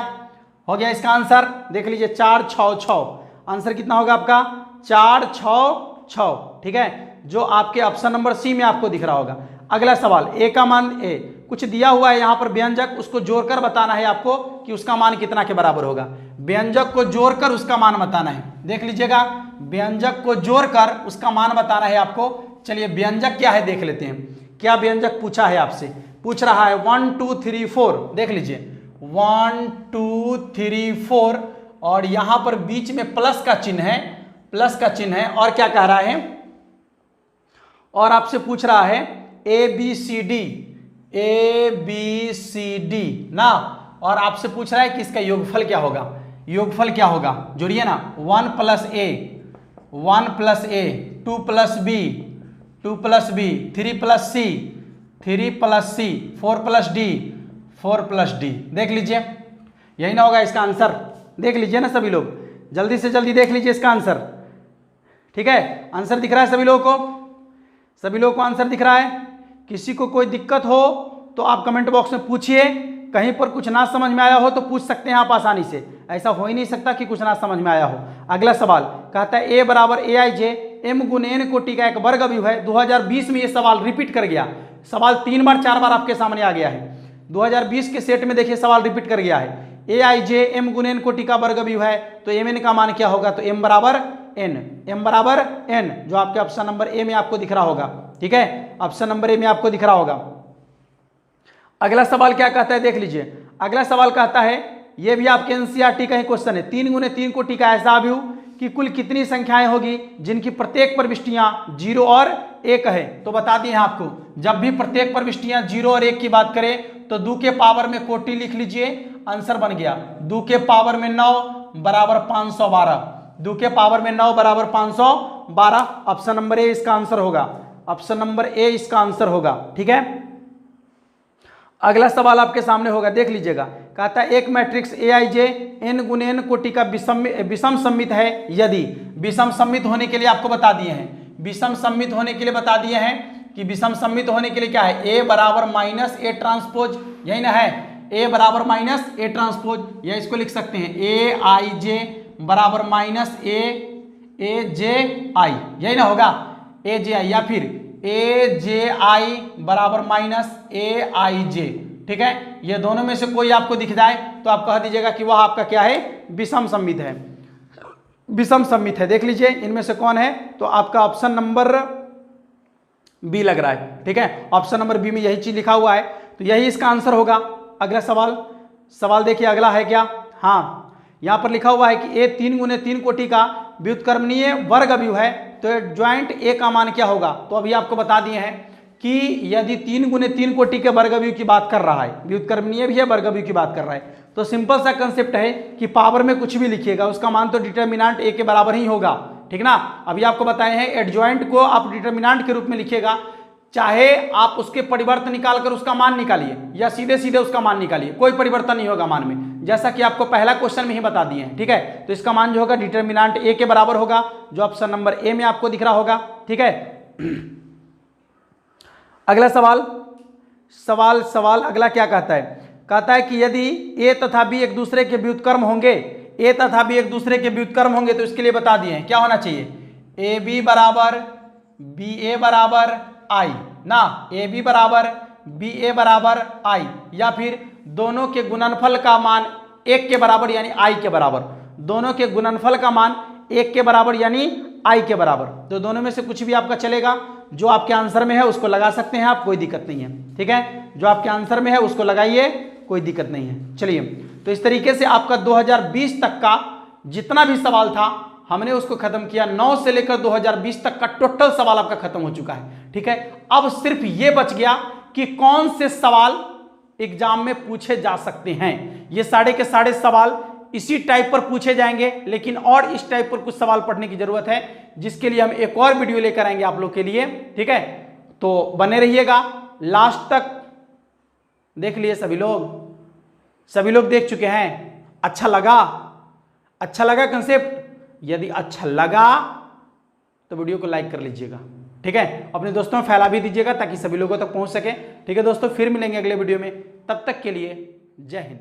हो गया इसका आंसर। देख लीजिए 4 6 6, आंसर कितना होगा आपका 4 6 6, ठीक है, जो आपके ऑप्शन नंबर सी में आपको दिख रहा होगा। अगला सवाल, ए का मान, ए कुछ दिया हुआ है यहाँ पर व्यंजक, उसको जोड़कर बताना है आपको कि उसका मान कितना के बराबर होगा। व्यंजक को जोड़कर उसका मान बताना है, देख लीजिएगा, व्यंजक को जोड़कर उसका मान बताना है आपको। चलिए व्यंजक क्या है देख लेते हैं, क्या व्यंजक पूछा है आपसे, पूछ रहा है 1 2 3 4, देख लीजिए 1 2 3 4, और यहां पर बीच में प्लस का चिन्ह है, प्लस का चिन्ह है, और क्या कह रहा है, और आपसे पूछ रहा है ए बी सी डी ना, और आपसे पूछ रहा है कि इसका योगफल क्या होगा, योगफल क्या होगा, जोड़िए ना, 1 + a 1 + a 2 + b 2 + b 3 + c 3 + c 4 + d 4 + d, देख लीजिए यही ना होगा इसका आंसर। देख लीजिए ना सभी लोग, जल्दी से जल्दी देख लीजिए इसका आंसर, ठीक है। आंसर दिख रहा है सभी लोगों को, सभी लोगों को आंसर दिख रहा है। किसी को कोई दिक्कत हो तो आप कमेंट बॉक्स में पूछिए, कहीं पर कुछ ना समझ में आया हो तो पूछ सकते हैं आप आसानी से, ऐसा हो ही नहीं सकता कि कुछ ना समझ में आया हो। अगला सवाल कहता है ए बराबर ए आई जे एम गुण एन कोटि का एक वर्ग अवयव है। 2020 में ये सवाल रिपीट कर गया, सवाल 3 बार 4 बार आपके सामने आ गया है। 2020 के सेट में देखिए सवाल रिपीट कर गया है, ए आई जे एम गुण एन कोटि का वर्ग अवयव है, तो एम एन का मान क्या होगा, तो एम बराबर एन, एम बराबर एन, जो आपके ऑप्शन नंबर ए में आपको दिख रहा होगा, ठीक है, ऑप्शन नंबर ए में आपको दिख रहा होगा। अगला सवाल क्या कहता है देख लीजिए, अगला सवाल कहता है, यह भी आपके एनसीईआरटी का ही क्वेश्चन है, 3 × 3 कोटि का ऐसा अवयव कि कुल कितनी संख्याएं होगी जिनकी प्रत्येक प्रविष्टियां 0 और 1 है। तो बता दिए आपको, जब भी प्रत्येक प्रविष्टियां 0 और 1 की बात करें तो 2 के पावर में कोटि लिख लीजिए, आंसर बन गया 2 के पावर में 9 बराबर 512, 2 के पावर में 9 बराबर 512, ऑप्शन नंबर ए इसका आंसर होगा, ऑप्शन नंबर ए इसका आंसर होगा, ठीक है। अगला सवाल आपके सामने होगा, देख लीजिएगा, कहता है एक matrix A I J N गुण एन कोटि का विषम सममित है यदि, विषम सममित होने के लिए आपको बता दिए हैं, विषम सममित होने के लिए बता दिए हैं कि विषम सममित होने के लिए क्या है, ए बराबर -a ट्रांसपोज, यही ना है, ए बराबर -a ट्रांसपोज, या इसको लिख सकते हैं ए आई जे बराबर -a जे आई, यही ना होगा, ए जे आई, या फिर ए जे आई बराबर -a आई जे, ठीक है। ये दोनों में से कोई आपको दिख जाए तो आप कह दीजिएगा कि वह आपका क्या है, विषम सममित है, विषम सममित है। देख लीजिए इनमें से कौन है, तो आपका ऑप्शन नंबर बी लग रहा है, ठीक है, ऑप्शन नंबर बी में यही चीज लिखा हुआ है, तो यही इसका आंसर होगा। अगला सवाल, सवाल देखिए अगला है क्या, हाँ यहाँ पर लिखा हुआ है कि ए 3 × 3 कोटि का व्युत्क्रमणीय वर्ग अवयव है, तो ज्वाइंट ए का मान क्या होगा, तो अभी आपको बता दिए हैं कि यदि 3 × 3 कोटि के वर्ग अवयव की बात कर रहा है, व्युत्क्रमणीय भी है, वर्ग अवयव की बात कर रहा है, तो सिंपल सा कंसेप्ट है कि पावर में कुछ भी लिखिएगा उसका मान तो डिटर्मिनेंट ए के बराबर ही होगा, ठीक ना। अभी आपको बताए हैं एडजॉइंट को आप डिटर्मिनेंट के रूप में लिखिएगा, चाहे आप उसके परिवर्तन निकालकर उसका मान निकालिए या सीधे सीधे उसका मान निकालिए, कोई परिवर्तन नहीं होगा मान में, जैसा कि आपको पहला क्वेश्चन में ही बता दिए हैं, ठीक है। तो इसका मान जो होगा डिटर्मिनेंट ए के बराबर होगा, जो ऑप्शन नंबर ए में आपको दिख रहा होगा, ठीक है। अगला सवाल, सवाल अगला क्या कहता है, कहता है कि यदि ए तथा बी एक दूसरे के व्युत्क्रम होंगे, ए तथा बी एक दूसरे के व्युत्क्रम होंगे, तो इसके लिए बता दिए हैं क्या होना चाहिए, ए बी बराबर बी ए बराबर आई ना, ए बी बराबर बी ए बराबर आई, या फिर दोनों के गुणनफल का मान 1 के बराबर यानी आई के बराबर, दोनों के गुणनफल का मान 1 के बराबर यानी i के बराबर। तो दोनों में से कुछ भी आपका चलेगा, जो आपके आंसर में है उसको लगा सकते हैं आप, कोई दिक्कत नहीं है। ठीक है, जो आपके आंसर में है उसको लगाइए, कोई दिक्कत नहीं है। चलिए, तो इस तरीके से आपका 2020 तक का जितना भी सवाल था हमने उसको खत्म किया। 9 से लेकर 2020 तक का टोटल सवाल आपका खत्म हो चुका है। ठीक है, अब सिर्फ ये बच गया कि कौन से सवाल एग्जाम में पूछे जा सकते हैं। ये सारे के सारे सवाल इसी टाइप पर पूछे जाएंगे, लेकिन और इस टाइप पर कुछ सवाल पढ़ने की जरूरत है, जिसके लिए हम एक और वीडियो लेकर आएंगे आप लोग के लिए। ठीक है, तो बने रहिएगा, लास्ट तक देख लिए सभी लोग देख चुके हैं। अच्छा लगा कंसेप्ट? यदि अच्छा लगा तो वीडियो को लाइक कर लीजिएगा। ठीक है, अपने दोस्तों में फैला भी दीजिएगा ताकि सभी लोगों तक पहुंच सके। ठीक है दोस्तों, फिर मिलेंगे अगले वीडियो में, तब तक के लिए जय हिंद।